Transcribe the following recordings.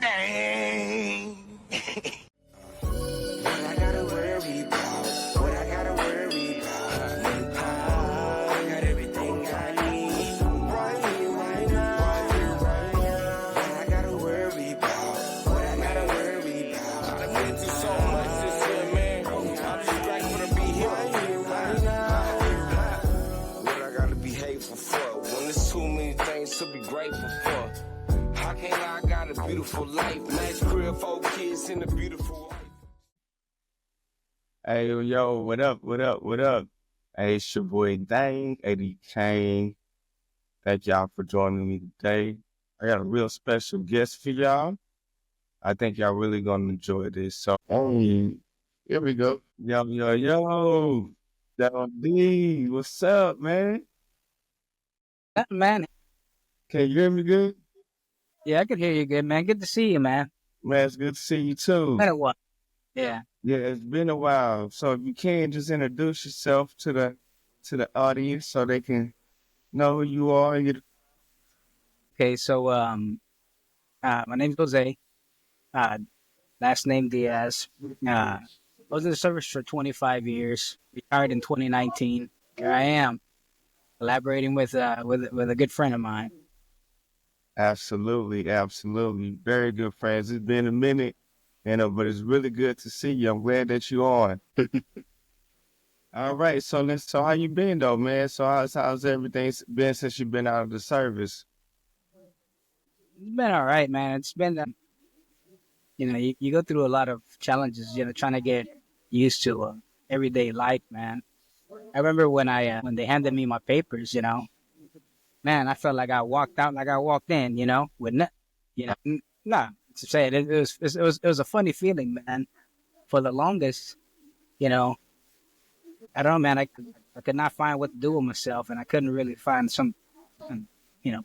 Dang. What I gotta worry about, what I gotta worry about. I got everything I need right here, right now. What I gotta worry about, what I gotta worry about. I've been through so much this year, man. I'm just grateful to be here right now. What I gotta be hateful for, when there's too many things to be grateful for. How can't I got a beautiful life, nice career, 4 kids and a beautiful wife. Hey, yo, what up, what up, what up? Hey, it's your boy Dang, Eddie Kane. Thank y'all for joining me today. I got a real special guest for y'all. I think y'all really gonna enjoy this. So, here we go. Yo, Joe Dee, what's up, man? Man, Can you hear me good? yeah, I could hear you good, man. Good to see you, man. Man, it's good to see you too. Been a while. Yeah. Yeah, it's been a while. So if you can just introduce yourself to the audience so they can know who you are. Okay, so my name's Jose. Last name Diaz. I was in the service for 25 years. Retired in 2019. Here I am, collaborating with a good friend of mine. Absolutely. Very good friends. It's been a minute, but it's really good to see you. I'm glad that you're on. All right, so how you been though, man? So how's everything been since you've been out of the service? It's been all right, man. It's been, you go through a lot of challenges, trying to get used to everyday life, man. I remember when when they handed me my papers, man, I felt like I walked out like I walked in, with nah. To say it was a funny feeling, man. For the longest, I don't know, man. I could not find what to do with myself, and I couldn't really find some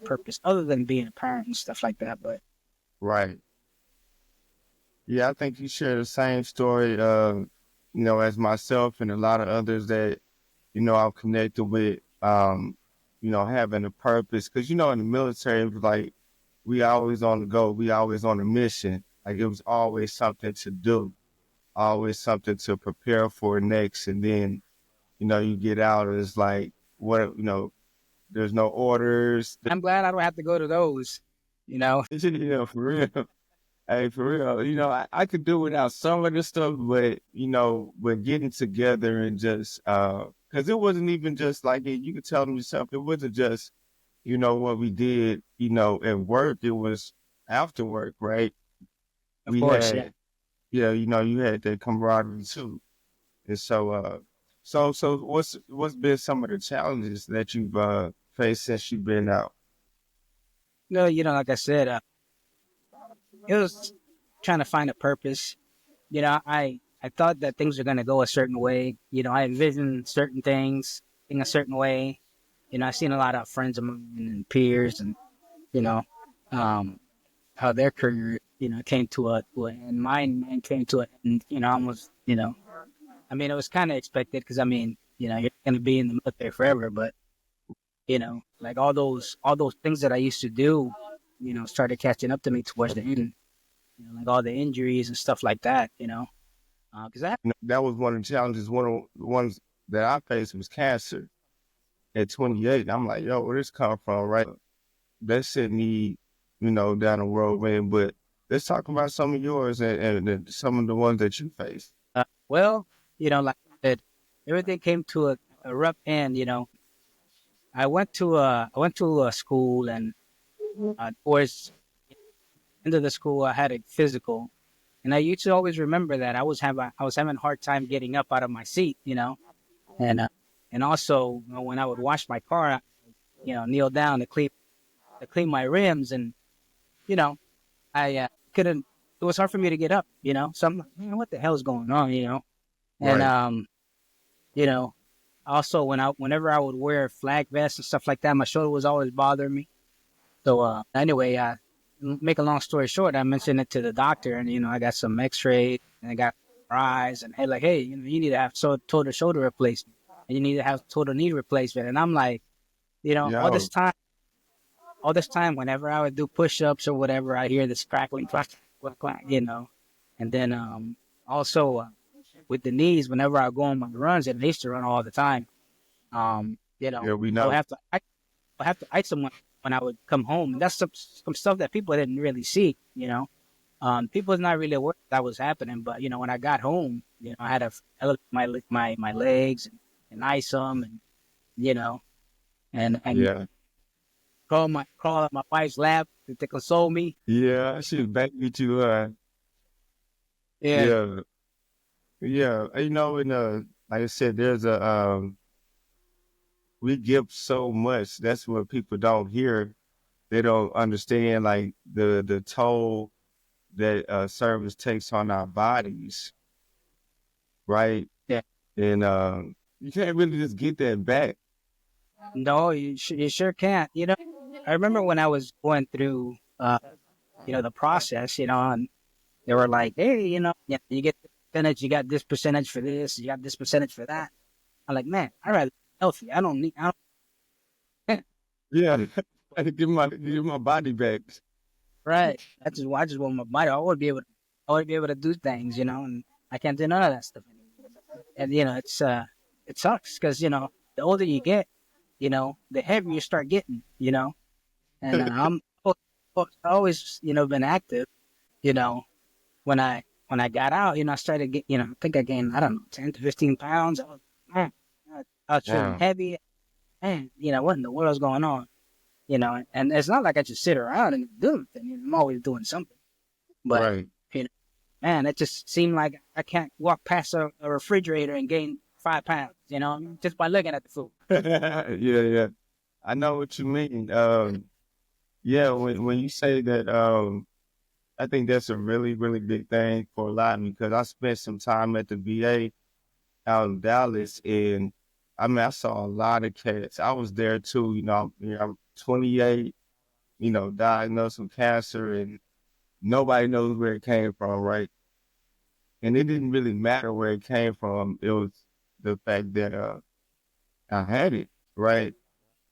purpose other than being a parent and stuff like that. But Right. Yeah, I think you share the same story, as myself and a lot of others that, I've connected with, having a purpose. Because, in the military, it was like, we always on the go. We always on a mission. Like, it was always something to do, always something to prepare for next. And then, you get out and it's like, there's no orders. I'm glad I don't have to go to those. For real. Hey, for real, I could do without some of this stuff, but, but getting together and just, because it wasn't even just like it, you could tell them yourself, it wasn't just, what we did, at work, it was after work, right? Of course, yeah. You had that camaraderie too. And so what's been some of the challenges that you've faced since you've been out? No, like I said, it was trying to find a purpose. I thought that things were gonna go a certain way. I envisioned certain things in a certain way. I've seen a lot of friends of mine and peers, and how their career, came to a and mine came to it, and almost, I mean, it was kind of expected because you're gonna be in the military forever, but like all those things that I used to do, started catching up to me towards the end. Like all the injuries and stuff like that, because That was one of the challenges. One of the ones that I faced was cancer at 28. I'm like, yo, where this come from, right? That shit me, down the road, man. But let's talk about some of yours and some of the ones that you faced. well, like I said, everything came to a rough end. I went to a school, and towards the end of the school, I had a physical, and I used to always remember that I was having a hard time getting up out of my seat, and also when I would wash my car, kneel down to clean my rims, and I couldn't. It was hard for me to get up, So I'm like, man, what the hell is going on, And Right. Also whenever I would wear flag vests and stuff like that, my shoulder was always bothering me. So anyway, make a long story short, I mentioned it to the doctor, and I got some X-ray, and I got MRIs, and hey, you need to have total shoulder replacement, and you need to have total knee replacement, and I'm like, all Yo, this time, whenever I would do push-ups or whatever, I hear this crackling. you know, and then also with the knees, whenever I go on my runs, and I used to run all the time. You know, Yeah, we I would know. have to ice someone when I would come home, and that's some stuff that people didn't really see. You know, people was not really aware that was happening, but you know, when I got home, you know, I had to elevate my legs and ice them, and you know, and Yeah. crawl up my wife's lap to console me. Yeah, she back with you. Yeah, Yeah. Yeah. You know, and like I said, there's we give so much. That's what people don't hear. They don't understand like the toll that service takes on our bodies, right? yeah. And you can't really just get that back. No, you sure can't. You know, I remember when I was going through, you know, the process, you know, and they were like, hey, you know, yeah, you get this percentage, you got this percentage for this, you got this percentage for that. I'm like, man, I rather be healthy. I don't, Yeah. Give my body back. right. I just want my body. I want to be able to do things, you know, and I can't do none of that stuff anymore. And you know, it sucks because you know, the older you get, you know, the heavier you start getting, you know. And always, you know, been active, you know. When I got out, you know, I started get, you know, I think I gained, I don't know, 10 to 15 pounds. Man, I was feeling Yeah. heavy. Man, you know, what in the world's going on? You know, and it's not like I just sit around and do anything. You know, I'm always doing something. But Right. you know, man, it just seemed like I can't walk past a refrigerator and gain 5 pounds. You know, just by looking at the food. Yeah, yeah. I know what you mean. Yeah, when you say that, I think that's a really, really big thing for a lot because I spent some time at the VA out in Dallas, and I mean, I saw a lot of cats. I was there too. I'm 28. Diagnosed with cancer, and nobody knows where it came from, right? And it didn't really matter where it came from. It was the fact that I had it, right?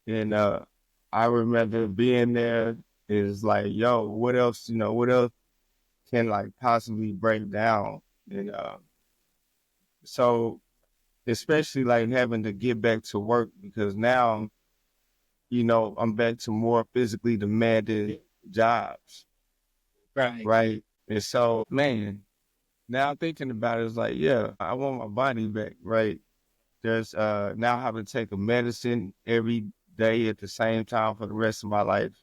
And I remember being there. Is like, yo, what else? What else can like possibly break down? And so especially like having to get back to work because now, I'm back to more physically demanding jobs, Right. right? And so, man, now thinking about it, it's like, yeah, I want my body back, right? There's now having to take a medicine every day at the same time for the rest of my life,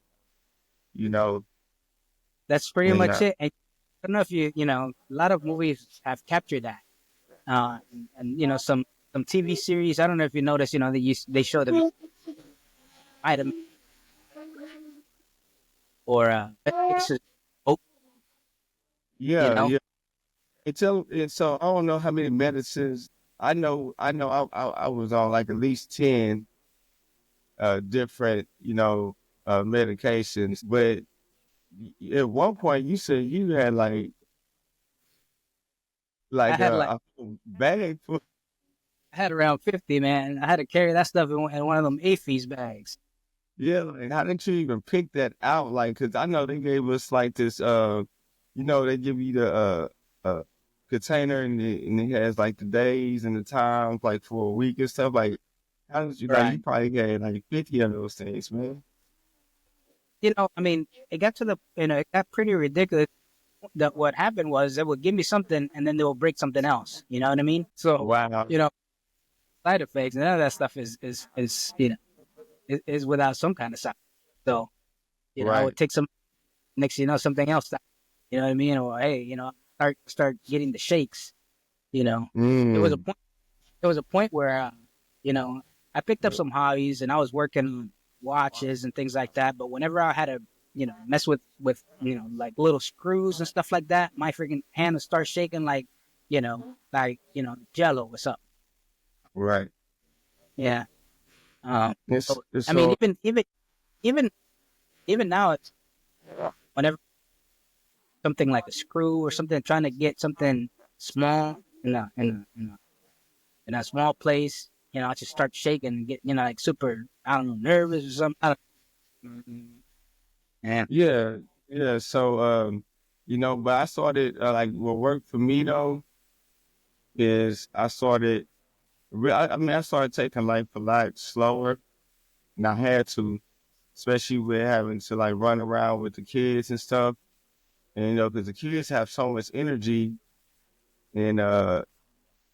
you know, That's pretty and much it. And I don't know if you know, a lot of movies have captured that. And you know, some TV series. I don't know if you notice. You know, they show the item or cases. Oh, you yeah, know, yeah. And so I don't know how many medicines. I know. I was on like at least 10 different, medications. But at one point, you said you had I like had like a whole bag full. I had around 50, man. I had to carry that stuff in one of them AFES bags. Yeah, like how did you even pick that out? Like, cause I know they gave us like this. They give you the container and it has like the days and the times like for a week and stuff. Like, how did you like? You Right. probably had like 50 of those things, man. You know, I mean, it got to the, you know, it got pretty ridiculous. That what happened was they would give me something and then they will break something else. You know what I mean? So, Wow. you know, side effects, none of that stuff is you know, is without some kind of side. So, you know, I would Right. take some, next, you know, something else. You know what I mean? Or hey, you know, start getting the shakes. You know, there was a Mm. point. There was a point where, you know, I picked up some hobbies and I was working on watches and things like that. But whenever I had to, you know, mess with you know, like little screws and stuff like that, my freaking hand would start shaking like Jello or something. Right. Yeah. Um. It's So it's I mean, so even even now, it's whenever something like a screw or something, trying to get something small in a small place, you know, I just start shaking and get, you know, like super, I don't know, nervous or something. I don't, yeah. yeah, yeah. So But I started like what worked for me though is I started. I started taking life a lot slower, and I had to, especially with having to like run around with the kids and stuff. And because the kids have so much energy, and I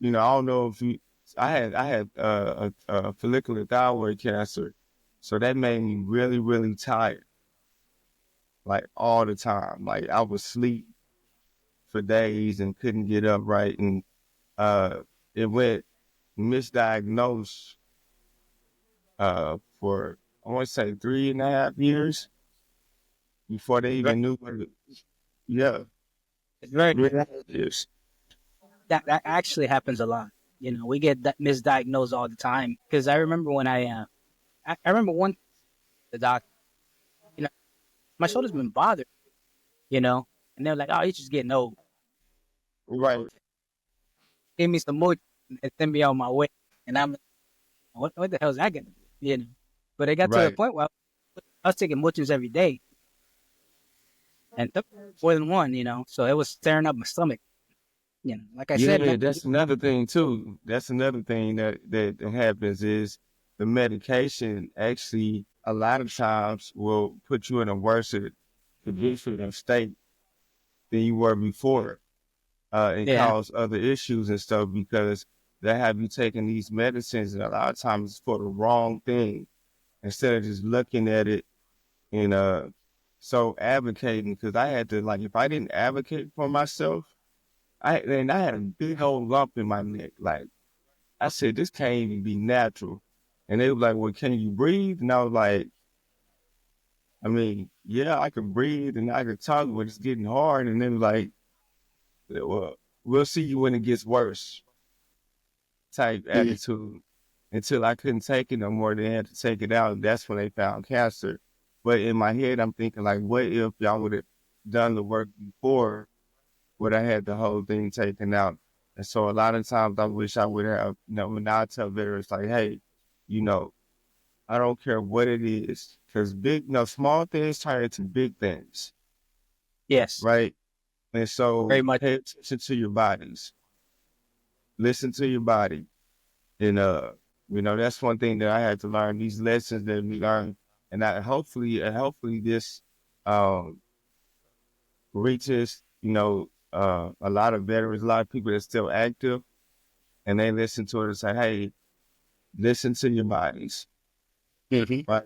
don't know if you, I had a follicular thyroid cancer, so that made me really really tired, like all the time. Like I would sleep for days and couldn't get up right, and uh, it went misdiagnosed for I want to say 3.5 years before they Right. even knew what it. Yeah, It's very 3.5 years. that actually happens a lot. We get that misdiagnosed all the time. Because I remember when I remember one the doc, you know, my shoulder's been bothered, and they're like, "Oh, you're just getting old." Right, Give me some more and send me on my way, and I'm like, what the hell is that gonna do? But it got to the right. point where I was taking Motors every day and took more than one, so it was tearing up my stomach. Like I said, Yeah, man, that's another thing too. That's another thing that happens is the medication actually a lot of times will put you in a worse condition or state than you were before, and yeah, cause other issues and stuff because they have you taking these medicines and a lot of times it's for the wrong thing instead of just looking at it and so advocating because I had to like if I didn't advocate for myself, I had a big old lump in my neck. Like I said, this can't even be natural. And they were like, well, can you breathe? And I was like, I mean, yeah, I can breathe and I can talk, but it's getting hard. And they were like, well, we'll see you when it gets worse type attitude until I couldn't take it no more. They had to take it out. That's when they found cancer. But in my head, I'm thinking like, what if y'all would have done the work before would I had the whole thing taken out? And so a lot of times I wish I would have, when I tell veterans like, hey, you know, I don't care what it is, because small things turn into big things, yes, right? And very so much. pay attention to your bodies, listen to your body. And, that's one thing that I had to learn, these lessons that we learn. And hopefully this, um, reaches, a lot of veterans, a lot of people that's still active and they listen to it and say, hey, listen to your bodies, Hmm. right?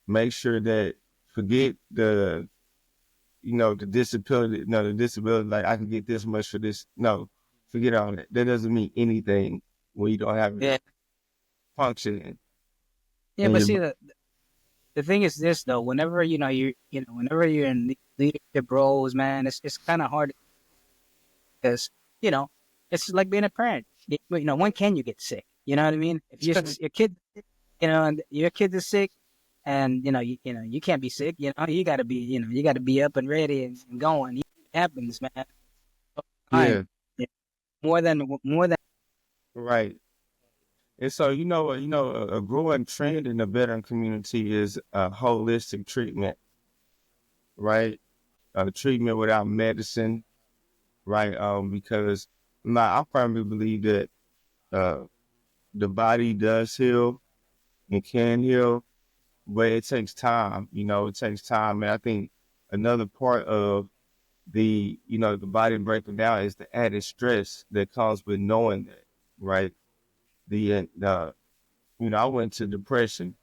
Make sure that forget the disability, like I can get this much for this. No, forget all that. That doesn't mean anything when you don't have it Yeah, functioning. yeah. And But your, see, the thing is this though. Whenever whenever you're in leadership roles, man, it's kind of hard because it's like being a parent. When can you get sick? You know what I mean? If your kid, and your kid is sick, and you can't be sick. You got to be up and ready and going. It happens, man. Time. yeah, Yeah. More than. right. And so, a growing trend in the veteran community is holistic treatment, right? Treatment without medicine, right? Because I firmly believe that uh, the body does heal and can heal, but it takes time. It takes time, and I think another part of the body breaking down is the added stress that comes with knowing that, right? I went to depression,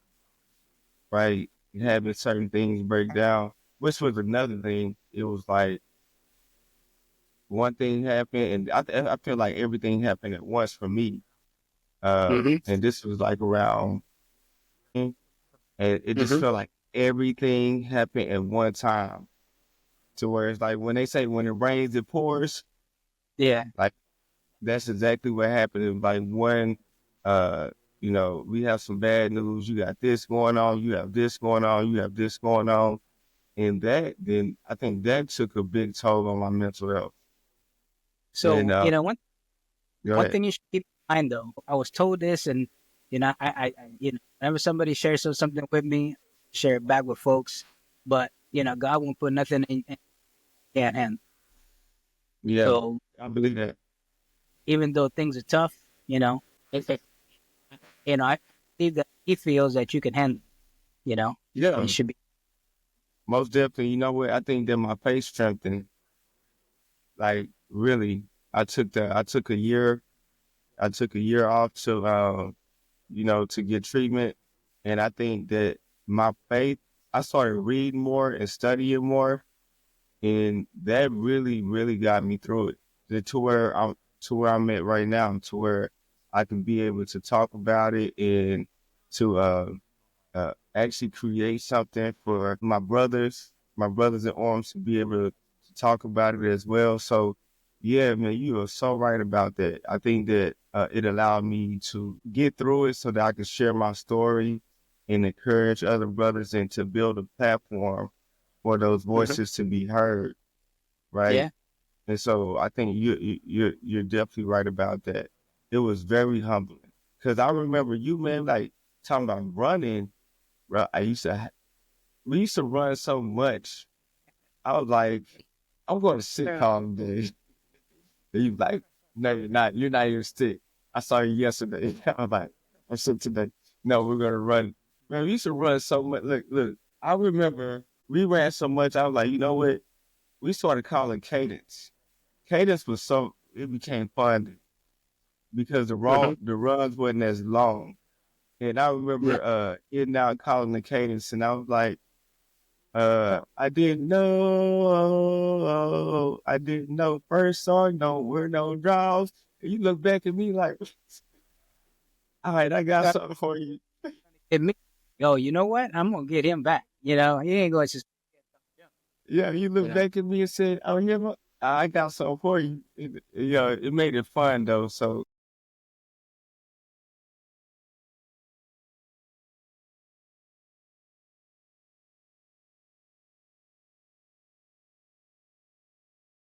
right? Having certain things break down, which was another thing. It was like one thing happened, and I feel like everything happened at once for me. Hmm. And this was like around, and it just Hmm. felt like everything happened at one time. To where it's like when they say when it rains, it pours. Yeah. Like that's exactly what happened. It was like one, uh, we have some bad news. You got this going on. You have this going on. You have this going on, and then I think that took a big toll on my mental health. And So go one ahead. thing you should keep in mind though. I was told this, and whenever somebody shares something with me, share it back with folks. But God won't put nothing in your hand. Yeah, So I believe that. even though things are tough, if it, I believe that he feels that you can handle, and it Yeah, should be. most definitely. You know what? I think that my faith strengthened. Like really, I took a year. I took a year off to to get treatment, and I think that my faith. I started reading more and studying more, and that really, really got me through it. To where I'm at right now, to where I can be able to talk about it and to actually create something for my brothers in arms to be able to talk about it as well. So, yeah, man, you are so right about that. I think that it allowed me to get through it so that I could share my story and encourage other brothers and to build a platform for those Mhm. voices to be heard, right? Yeah. And so I think you're definitely right about that. It was very humbling because I remember you, man, like talking about running. Bro, we used to run so much. I was like, I'm going to sitcom today. And you like, no, you're not. You're not even sick. I saw you yesterday. I was like, I'm sick today. No, we're gonna run. Man, we used to run so much. Look. I remember we ran so much. I was like, you know what? We started calling cadence. Cadence was so it became fun because Hmm. the runs wasn't as long. And I Yeah. remember getting out calling the cadence, and I was like. I didn't know. I didn't know. First song, no, we're no draws. And you look back at me like, all right, I got something for you. It me. Yo, you know what? I'm gonna get him back. He ain't gonna just. Yeah, you You look know. back at me and said, oh, yeah, I got something for you. It made it fun though. So